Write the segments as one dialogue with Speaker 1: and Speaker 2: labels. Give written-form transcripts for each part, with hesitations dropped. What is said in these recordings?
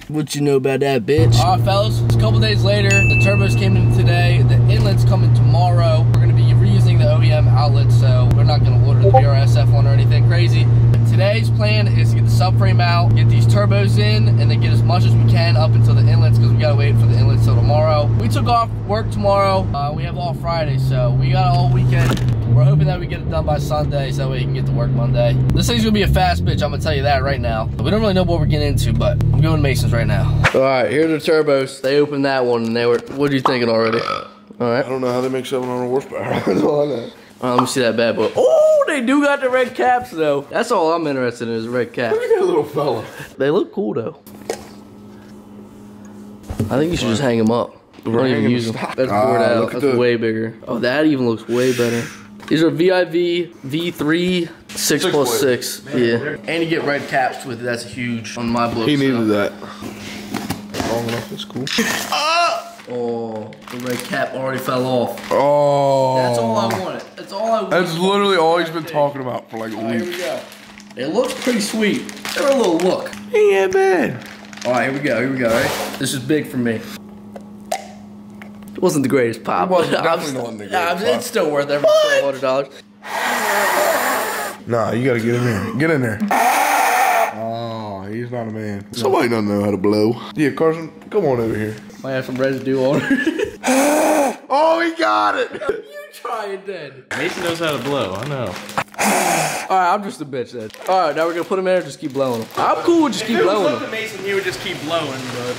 Speaker 1: What you know about that, bitch? All right, fellas, it's a couple days later. The turbos came in today. The inlet's coming tomorrow. We're gonna be reusing the OEM outlet, so we're not gonna order the BRSF one or anything crazy. Today's plan is to get the subframe out, get these turbos in, and then get as much as we can up until the inlets, because we gotta wait for the inlets till tomorrow. We took off work tomorrow. We have all Friday, so we got all weekend. We're hoping that we get it done by Sunday, so that way we can get to work Monday. This thing's gonna be a fast bitch, I'm gonna tell you that right now. We don't really know what we're getting into, but I'm going to Mason's right now. All right, here are the turbos. They opened that one, and they were, what are you thinking already? All right.
Speaker 2: I don't know how they make 700 horsepower. That's all I know.
Speaker 1: Let me see that bad boy. Oh, they do got the red caps, though. That's all I'm interested in is the red caps.
Speaker 2: Look at that little fella.
Speaker 1: They look cool, though. I think you should just hang them up. We don't even use them. That's bored out. That's way bigger. Oh, that even looks way better. These are VIV V3 6+6. Yeah. And you get red caps with it. That's huge on my book.
Speaker 2: He needed that. Long enough, that's cool.
Speaker 1: Oh, the red cap already fell off.
Speaker 2: Oh.
Speaker 1: That's all I wanted. That's all I wanted.
Speaker 2: That's literally all he's been talking about for like a week.
Speaker 1: Here we go. It looks pretty sweet. Give it a little look.
Speaker 2: He ain't bad.
Speaker 1: All right, here we go, right? This is big for me. It wasn't the greatest pop.
Speaker 2: It wasn't, definitely wasn't the greatest pop.
Speaker 1: It's still worth every $100.
Speaker 2: Nah, you gotta get in there. Get in there. Oh, he's not a man. Somebody doesn't know how to blow. Yeah, Carson, come on over here.
Speaker 1: Might have some residue on it.
Speaker 2: Oh, he got it.
Speaker 1: You try it then.
Speaker 3: Mason knows how to blow, I know.
Speaker 1: Alright, I'm just a bitch then. Alright, now we're gonna put him in there and just keep blowing him. I'm cool with just keep blowing him.
Speaker 3: If Mason, he would just keep blowing, but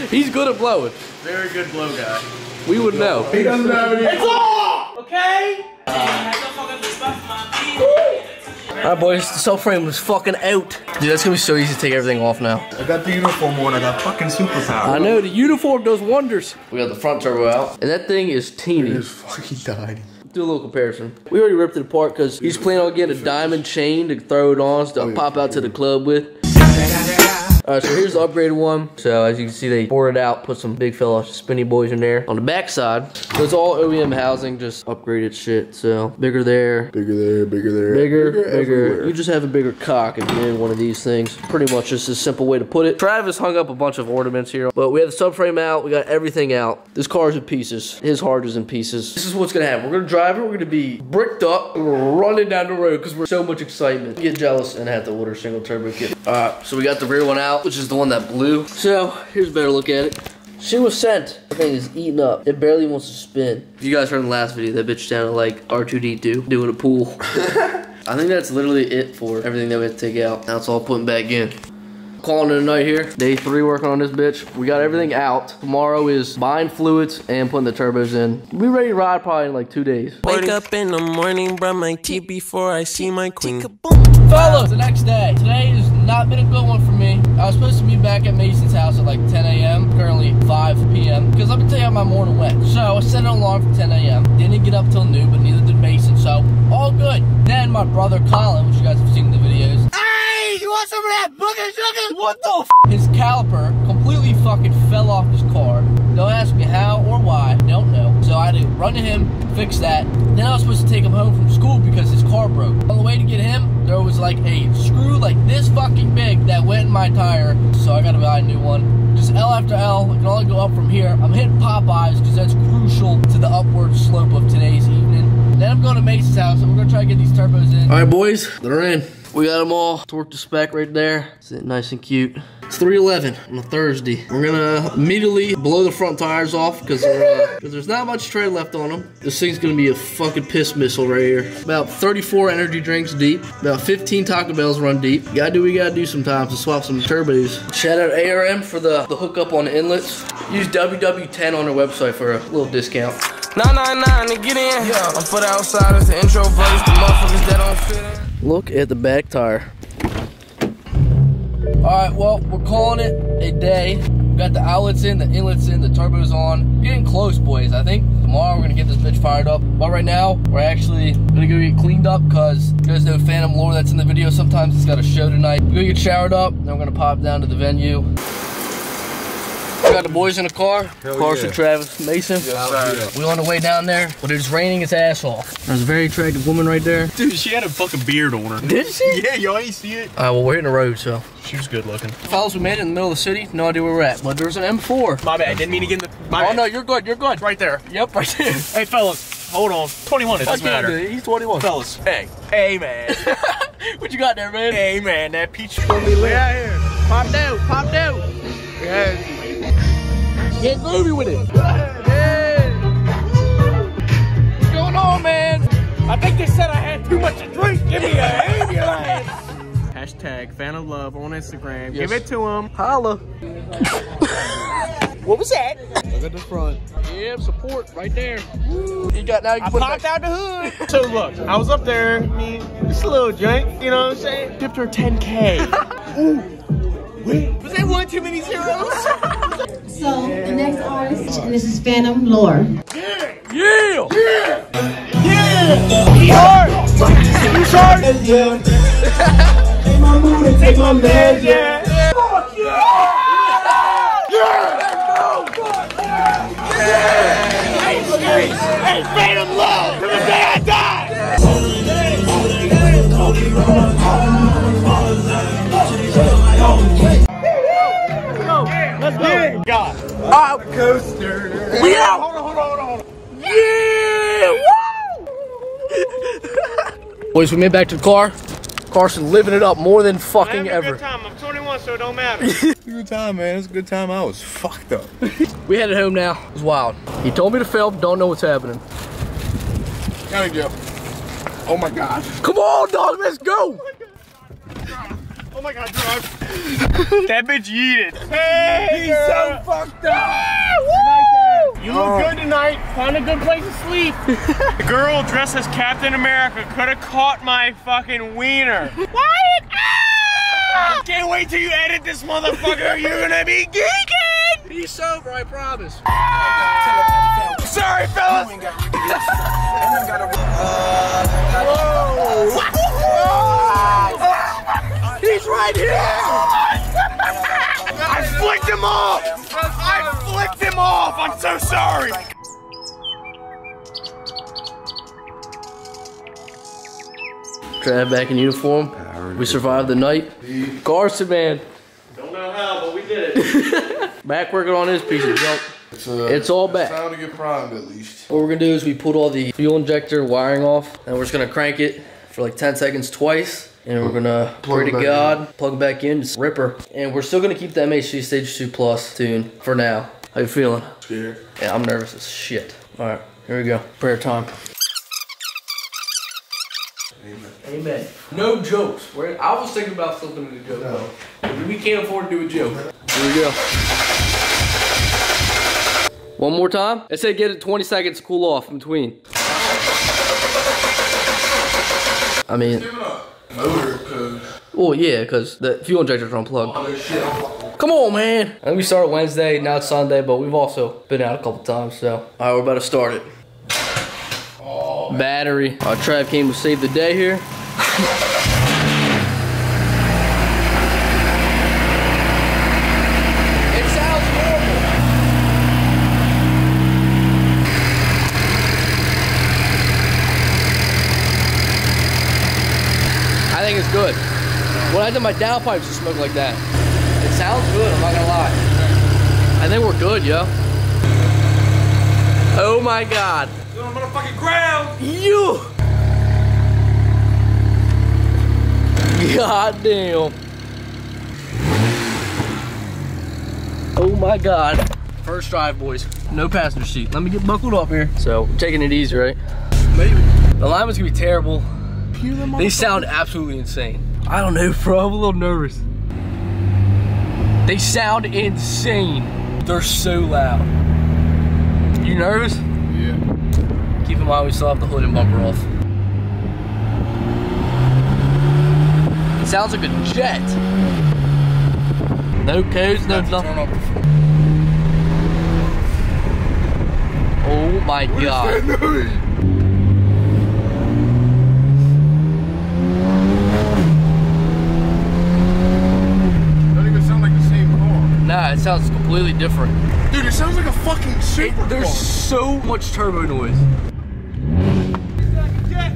Speaker 1: he's good at blowing.
Speaker 3: Very good blow guy.
Speaker 1: We would know.
Speaker 2: He doesn't have any.
Speaker 3: It's off! Okay?
Speaker 1: Alright boys, the subframe was fucking out. Dude, that's gonna be so easy to take everything off now.
Speaker 4: I got the uniform on, I got fucking superpower.
Speaker 1: I know, the uniform does wonders. We got the front turbo out, and that thing is teeny.
Speaker 2: It is fucking tiny.
Speaker 1: Do a little comparison. We already ripped it apart because he's planning on getting a diamond chain to throw it on to pop out to the club with. Alright, so here's the upgraded one. So as you can see, they bored it out, put some big fella spinny boys in there. On the back side, so it's all OEM housing, just upgraded shit. So bigger there.
Speaker 2: Bigger there, bigger there.
Speaker 1: Bigger. You just have a bigger cock if you're in one of these things. Pretty much just a simple way to put it. Travis hung up a bunch of ornaments here, but we have the subframe out, we got everything out. This car's in pieces. His heart is in pieces. This is what's gonna happen. We're gonna drive it, we're gonna be bricked up, and we're running down the road because we're so much excitement. Get jealous and have to order a single turbo kit. Alright, so we got the rear one out, which is the one that blew. So here's a better look at it. She was sent. The thing is eaten up. It barely wants to spin. If you guys heard in the last video, that bitch sounded like R2-D2 doing a pool. I think that's literally it for everything that we have to take out. Now it's all putting back in. Calling it a night here. Day 3 working on this bitch. We got everything out. Tomorrow is buying fluids and putting the turbos in. We'll be ready to ride probably in like 2 days.
Speaker 5: Wake up in the morning, brush my teeth before I see my queen.
Speaker 1: Fellas, the next day. Today has not been a good one for me. I was supposed to be back at Mason's house at like 10 a.m. Currently 5 p.m. Because let me tell you how my morning went. So I set an alarm for 10 a.m. Didn't get up till noon, but neither did Mason. So all good. Then my brother Colin, which you guys have seen in the videos. Hey, you want some of that booger sugar? What the f? His caliper completely fucking fell off his car. Don't ask me how or why. Don't know. So I had to run to him, fix that. Then I was supposed to take him home from school because his car broke. On the way to get him, there was like a screw like this fucking big that went in my tire. So I gotta buy a new one. Just L after L. I can only go up from here. I'm hitting Popeyes because that's crucial to the upward slope of today's evening. Then I'm going to Mason's house and we're gonna try to get these turbos in. All right, boys, they're in. We got them all torqued to spec right there. Sitting nice and cute. It's 3:11 on a Thursday. We're gonna immediately blow the front tires off because there's not much tread left on them. This thing's gonna be a fucking piss missile right here. About 34 energy drinks deep. About 15 Taco Bells run deep. Gotta do what you gotta do sometimes to swap some turbos. Shout out ARM for the hookup on the inlets. Use WW10 on their website for a little discount.
Speaker 5: 999 to get in. Yeah. I'm for the outsiders, the introverts, the motherfuckers that don't fit in.
Speaker 1: Look at the back tire. Alright, well, we're calling it a day. We got the outlets in, the inlets in, the turbos on. Getting close, boys. I think tomorrow we're gonna get this bitch fired up. But right now, we're actually gonna go get cleaned up because you guys know FANTOMLORE that's in the video. Sometimes it's got a show tonight. We're gonna get showered up, then we're gonna pop down to the venue. We got the boys in the car. Carson,
Speaker 4: yeah.
Speaker 1: Travis, Mason. We on the way down there, but it's raining its ass off. There's a very attractive woman right there.
Speaker 3: Dude, she had a fucking beard on her.
Speaker 1: Did she?
Speaker 3: Yeah, y'all ain't see it?
Speaker 1: Well, we're hitting the road, so.
Speaker 3: She was good looking.
Speaker 1: Fellas, we made it in the middle of the city. No idea where we're at, but there's an M4.
Speaker 3: My bad, didn't mean to get in the... My bad.
Speaker 1: No, you're good, you're good.
Speaker 3: Right there.
Speaker 1: Yep, right there.
Speaker 3: Hey, fellas, hold on. 21, it doesn't matter.
Speaker 1: He's 21.
Speaker 3: Fellas, hey. Hey, man.
Speaker 1: What you got there, man?
Speaker 3: Hey, man, that peach gonna be lit. Out here. Popped out, popped out. Yeah.
Speaker 1: Get groovy with it. Hey. What's going on, man?
Speaker 3: I think they said I had too much to drink. Give me an ambulance. Hashtag fan of love on Instagram.
Speaker 1: Yes.
Speaker 3: Give it to him.
Speaker 1: Holla.
Speaker 3: What was that?
Speaker 1: Look at the front. Yeah, support right there. You got now. You
Speaker 3: I
Speaker 1: put it
Speaker 3: popped
Speaker 1: back.
Speaker 3: out the hood. So look, I was up there. I mean, just a little drink. You know what I'm saying? Dipped her 10K. Ooh. Wait, was that one too many zeros?
Speaker 6: So, the next artist, and this is FANTOMLORE.
Speaker 1: Yeah.
Speaker 3: He hard. He's hard. Take my mood and take my man. Yeah. Fuck yeah. Hey, FANTOMLORE, to the day I die! Let's go! God. Coaster. We out! Hold on.
Speaker 1: Yeah! Woo! Boys, we made it back to the car. Carson living it up more than fucking ever.
Speaker 3: Good time. I'm 21, so it don't matter.
Speaker 4: Good time, man. It's a good time. I was fucked up.
Speaker 1: We headed home now. It was wild. He told me to film. Don't know what's happening.
Speaker 2: Gotta go. Oh my God.
Speaker 1: Come on, dog. Let's go.
Speaker 3: Oh my God, drunk. That bitch yeeted. Hey, he's so fucked up. You look good tonight. Find a good place to sleep. The girl dressed as Captain America could have caught my fucking wiener. Wyatt! Ah! Can't wait till you edit this motherfucker. You're gonna be geeking.
Speaker 1: He's sober, I promise.
Speaker 3: Sorry, fellas.
Speaker 1: He's right here.
Speaker 3: I flicked him off. I flicked him off. I'm so sorry.
Speaker 1: Trav back in uniform. We survived the night. Carson, man.
Speaker 3: Don't know how, but we did it.
Speaker 1: Back working on this piece of junk. It's all back.
Speaker 2: It's time to get primed at least.
Speaker 1: What we're gonna do is we pulled all the fuel injector wiring off, and we're just gonna crank it for like 10 seconds twice, and we're gonna pray to God, plug it back in, just rip her. And we're still gonna keep the MHC Stage 2 Plus tune for now. How you feeling?
Speaker 2: Scared.
Speaker 1: Yeah, I'm nervous as shit. All right, here we go. Prayer time.
Speaker 2: Amen.
Speaker 1: Amen. No jokes. I was thinking about flipping it a joke.
Speaker 2: No.
Speaker 1: We can't afford to do a joke. Here we go. One more time. It said get it 20 seconds to cool off in between. I mean,
Speaker 2: Motor code.
Speaker 1: well, yeah, because the fuel injector's unplugged.
Speaker 2: Oh, there's shit.
Speaker 1: Come on, man. I think we started Wednesday, now it's Sunday, but we've also been out a couple times, so. All right, we're about to start it.
Speaker 2: Oh,
Speaker 1: Battery. Our Trav came to save the day here. It sounds horrible. I think it's good. When I did my downpipes, it smoked like that. It sounds good, I'm not gonna lie. I think we're good, yo. Oh my God.
Speaker 3: You're on the motherfucking ground.
Speaker 1: You. God damn. Oh my God. First drive, boys. No passenger seat. Let me get buckled up here. So, we're taking it easy, right?
Speaker 2: maybe.
Speaker 1: The alignment's gonna be terrible. They sound absolutely insane. I don't know, bro. I'm a little nervous. They sound insane. They're so loud. You nervous?
Speaker 2: Yeah.
Speaker 1: Keep in mind we still have the hood and bumper off. It sounds like a jet. No codes, no nothing. Oh my God.
Speaker 2: Doesn't even sound like the same car.
Speaker 1: Nah, it sounds completely different.
Speaker 2: Dude, it sounds like a fucking super
Speaker 1: There's so much turbo noise.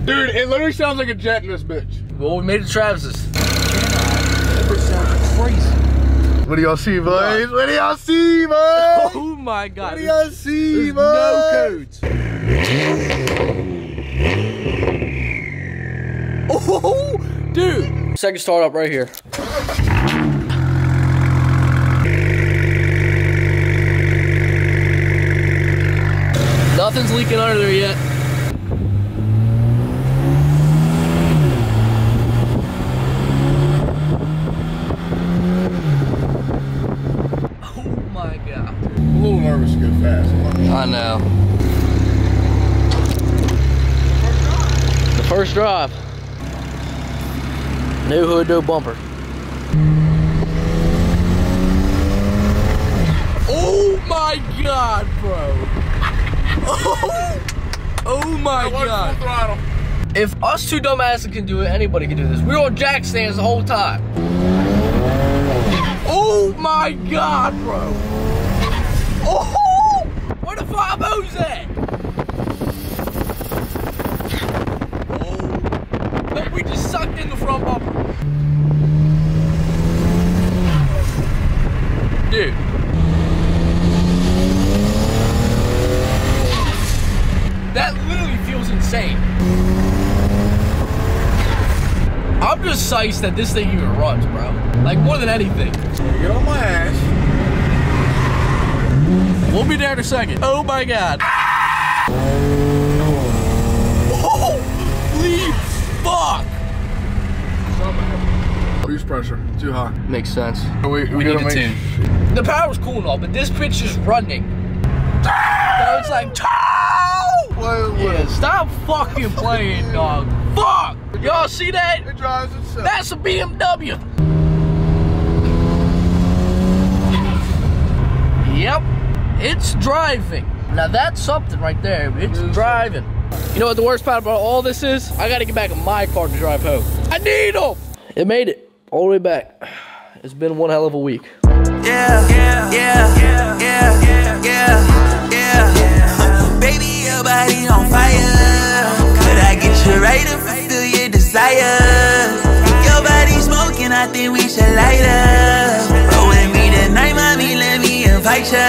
Speaker 2: Dude, it literally sounds like a jet in this bitch.
Speaker 1: Well, we made it to Travis's.
Speaker 4: That sounds crazy.
Speaker 2: What do y'all see, boys? What do y'all see, boys?
Speaker 1: Oh my God.
Speaker 2: What do y'all see, boys?
Speaker 1: No codes. Oh, dude. Second startup right here. Nothing's leaking under there yet. Oh my God.
Speaker 2: I'm a little nervous to go fast.
Speaker 1: I know. The first drive. No hood, no bumper. Oh my God, bro. Oh my God.
Speaker 2: Full throttle.
Speaker 1: If us two dumbasses can do it, anybody can do this. We were on jack stands the whole time. Oh my God, bro. Oh, where the 5-0's at? Oh, man, we just sucked in the front bumper. Dude. That literally feels insane. I'm just psyched that this thing even runs, bro. Like, more than anything.
Speaker 2: Get on my ass.
Speaker 1: We'll be there in a second. Oh my God. Holy fuck.
Speaker 2: Boost pressure, too high.
Speaker 1: Makes sense.
Speaker 2: We
Speaker 1: need
Speaker 2: gotta
Speaker 1: to
Speaker 2: make
Speaker 1: tune. The power's cool and all, but this bitch is running. So it's like, yeah, stop fucking playing, dog. Fuck! Y'all see that?
Speaker 2: It drives itself.
Speaker 1: That's a BMW. Yep, it's driving. Now that's something right there. It's driving. You know what the worst part about all this is? I gotta get back in my car to drive home. I need them. It made it all the way back. It's been one hell of a week.
Speaker 7: Baby, your body on fire. Could I get you right to fulfill your desires? Your body smoking, I think we should light up. Roll with me tonight, mommy, let me invite ya.